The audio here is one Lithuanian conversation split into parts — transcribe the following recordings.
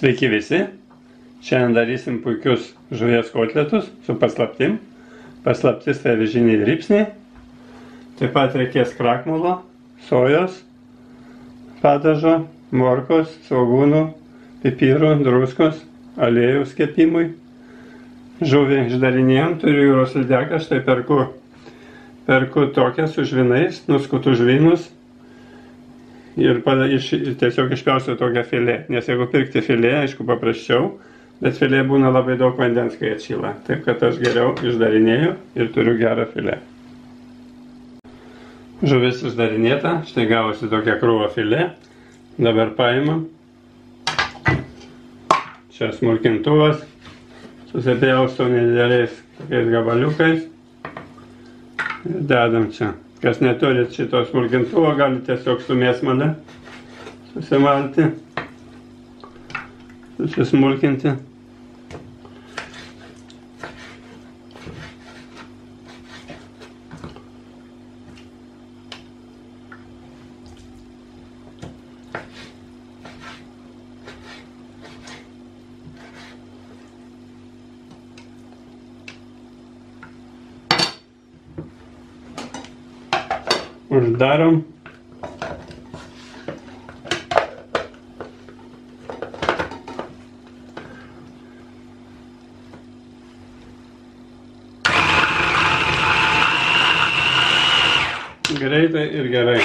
Sveiki visi. Šiandien darysim puikius žuvies kotletus su paslaptim. Paslaptis tai avižiniai dribsniai. Taip pat reikės krakmolo, sojos, padažo, morkos, svogūnų, pipirų, druskos, aliejus kepimui. Žuvį išdarinėjom, turiu jūros lydeką, štai perku tokią su žvynais, nuskutu žvynus ir tiesiog išpjausiu tokią filė. Nes jeigu pirkti filė, aišku, paprasčiau, bet filė būna labai daug vandens, kai atšyla. Taip kad aš geriau išdarinėju ir turiu gerą filė. Žuvis išdarinėta, štai gavosi tokia krūva filė. Dabar paimam. Čia smulkintuvas. Susipjaustau nedideliais tokiais gabaliukais. Ir dedam čia. Kas neturit šito smulkintuvo, gali tiesiog su mėsmale susimalti, susismulkinti. Uždarom. Greitai ir gerai.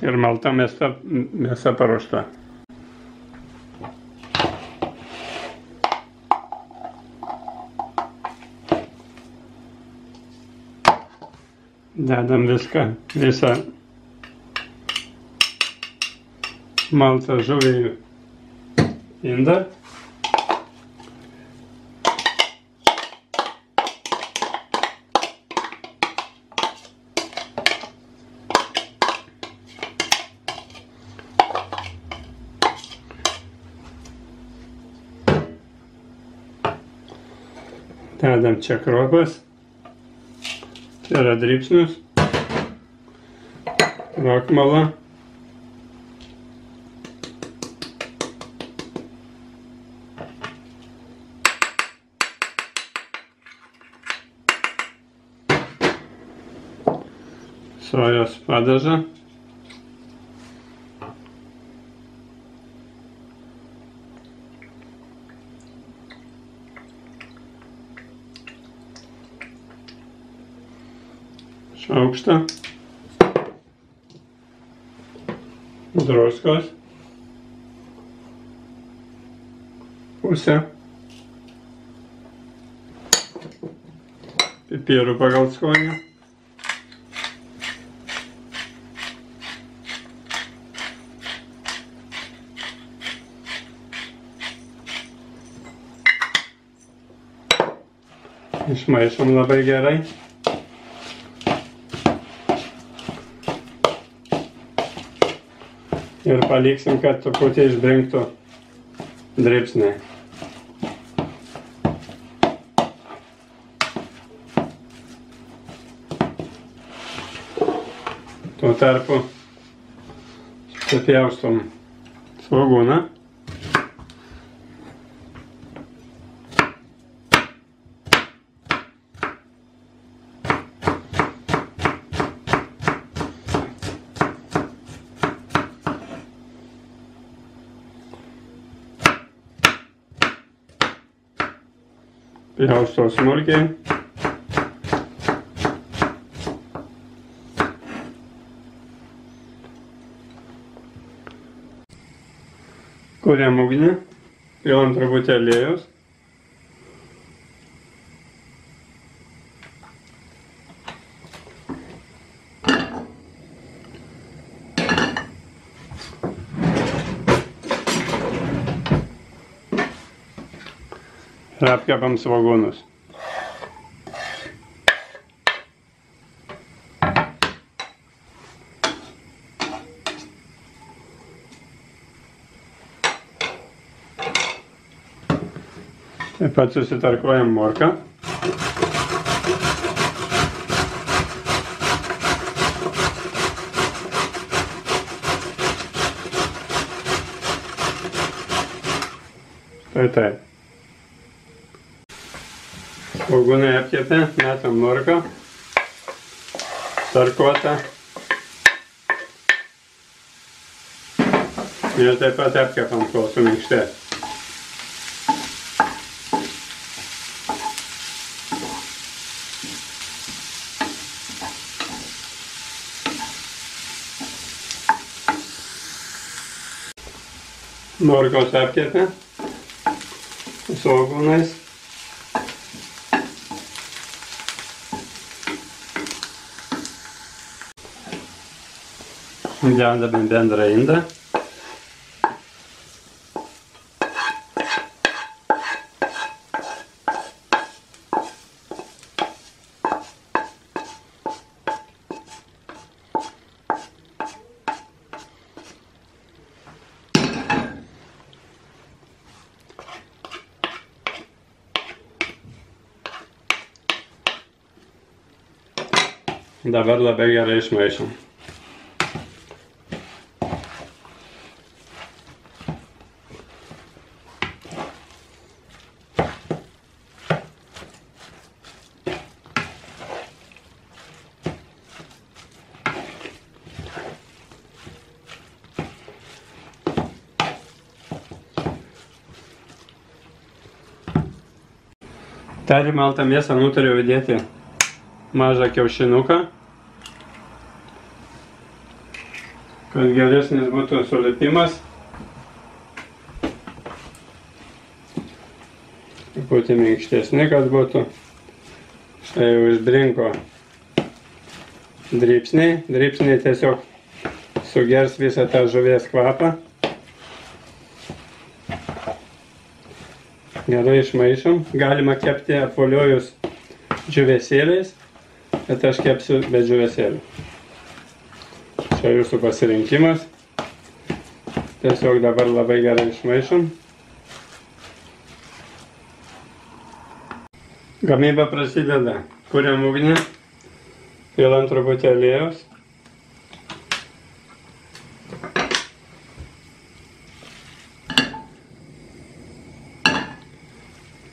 Ir malta mėsa paruošta. Dedam visą maltą žuvį į indą. Dedam čia kruopas, čia yra dribsnius, krakmolą, sojos padažą, šaukštą, druskos, pusę, pipirų pagal skonį, išmaišom labai gerai. Ir paliksim, kad truputį išbrinktų dribsniai. Tuo tarpu susipjaustom svogūną. Pjaustau smulkiai. Kuriam ugnį, pilam truputį aliejus. Ir apkepam svogūnus. Taip pat susitarkuojam morką. Tai. Svogūnai apkepė, metam morką, tarkuotą. Ir taip pat apkepam, kol suminkštės. Morkos apkepė su svogūnais. Dedame bendrą indą. Dabar labai gerai išmaišom. Dar į maltą mėsą nutariau įdėti mažą kiaušinuką, kad geresnis būtų sulipimas. Truputį minkštesni, kad būtų. Štai jau išbrinko dribsniai. Dribsniai tiesiog sugers visą tą žuvies kvapą. Gerai išmaišom. Galima kepti apvoliojus džiūvėsėliais, bet aš kepsiu be džiūvėsėlių. Čia jūsų pasirinkimas. Tiesiog dabar labai gerai išmaišom. Gamyba prasideda. Kuriam ugnį, pilam truputį aliejaus.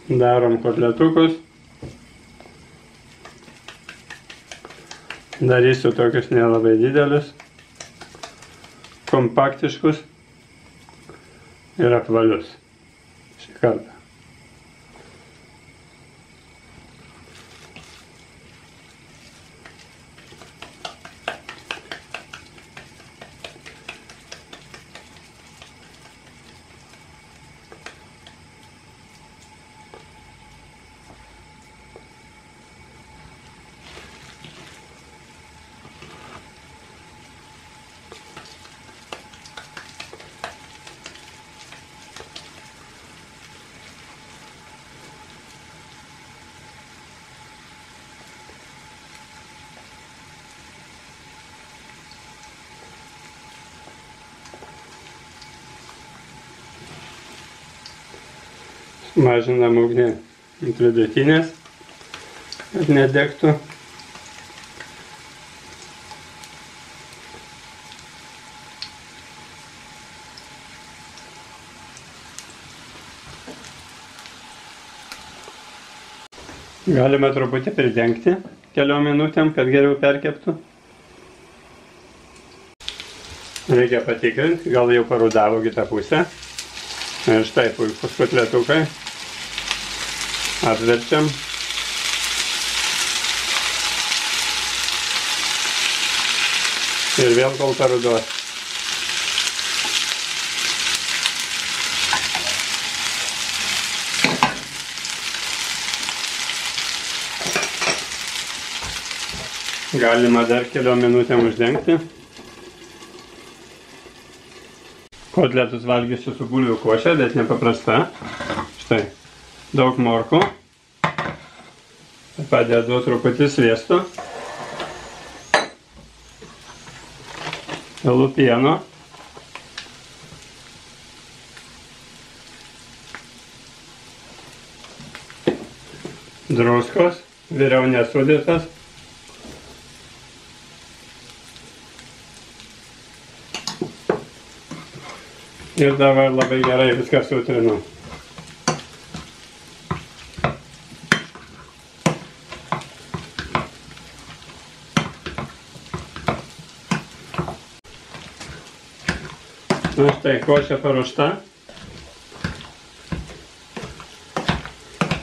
Darom kotletukus. Darysiu tokius nelabai didelius, kompaktiškus ir apvalius šį kartą. Mažinam ugnį ant vidutinės, kad nedegtų. Galima truputį pridengti keliom minutėm, kad geriau perkeptų. Reikia patikrinti, gal jau parudavo kitą pusę. Ir štai puikus kotletukai. Apverčiam. Ir vėl kol parudos. Galima dar keliom minutėm uždengti. Kotletus valgysiu su bulvių koše, bet nepaprasta. Štai, daug morkų. Taip pat dedu truputį sviesto. Pilu pieno. druskos, vėliau nesudėtas. Ir dabar labai gerai viską sutrinu. Na štai, košė paruošta.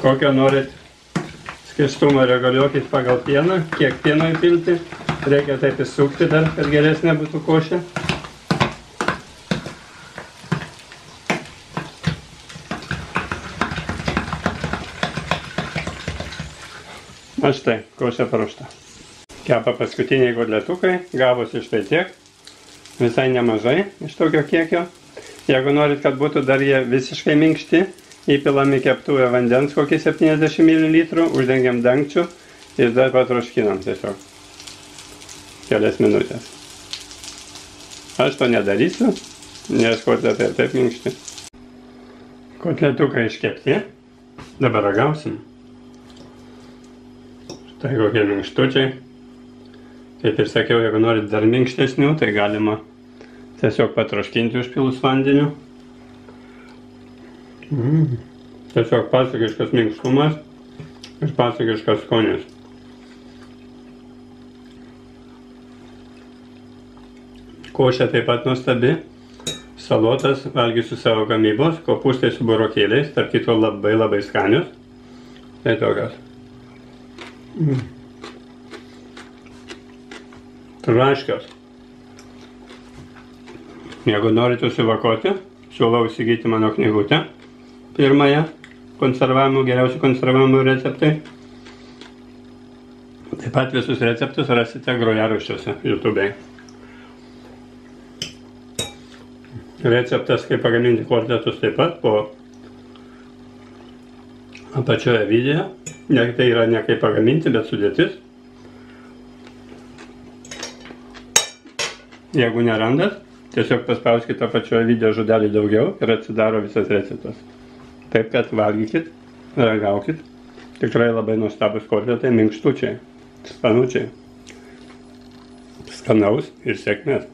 Kokią norit skystumą reguliuokit pagal pieną, kiek pieno įpilti. Reikia taip įsukti dar, kad geresnė būtų košė. Na štai, košė paruošta. Kepa paskutiniai kotletukai, gavosi štai tiek. Visai nemažai iš tokio kiekio. Jeigu norit, kad būtų dar jie visiškai minkšti, įpilame į keptuvę vandens kokį 70 ml, uždengiam dangčiu ir dar patroškinam tiesiog. Kelias minutės. Aš to nedarysiu, nes kotletai taip minkšti. Kotletukai iškepti. Dabar ragausim. Štai kokie minkštučiai. Kaip ir sakiau, jeigu norit dar minkštesnių, tai galima tiesiog patroškinti užpilus vandeniu. Tiesiog pasakiškas minkštumas ir pasakiškas skonis. Košė taip pat nuostabi. Salotas valgysiu savo gamybos, kopūstai su burokėliais, tarp kito labai skanius. Tai tokios. Traškios. Jeigu norite užsivakoti, siūlau įsigyti mano knygutę. Pirmąją konservavimo, geriausi konservavimo receptai. Taip pat visus receptus rasite grojaraščiuose YouTube'e. Receptas, kaip pagaminti kotletus taip pat po apačioje video. Tai yra ne kaip pagaminti, bet sudėtis. Jeigu nerandat, tiesiog paspauskite apačioje video žodelį daugiau ir atsidaro visas receptas. Taip kad valgykit, ragaukit. Tikrai labai nuostabus kotletai, minkštučiai, skanučiai. Skanaus ir sėkmės.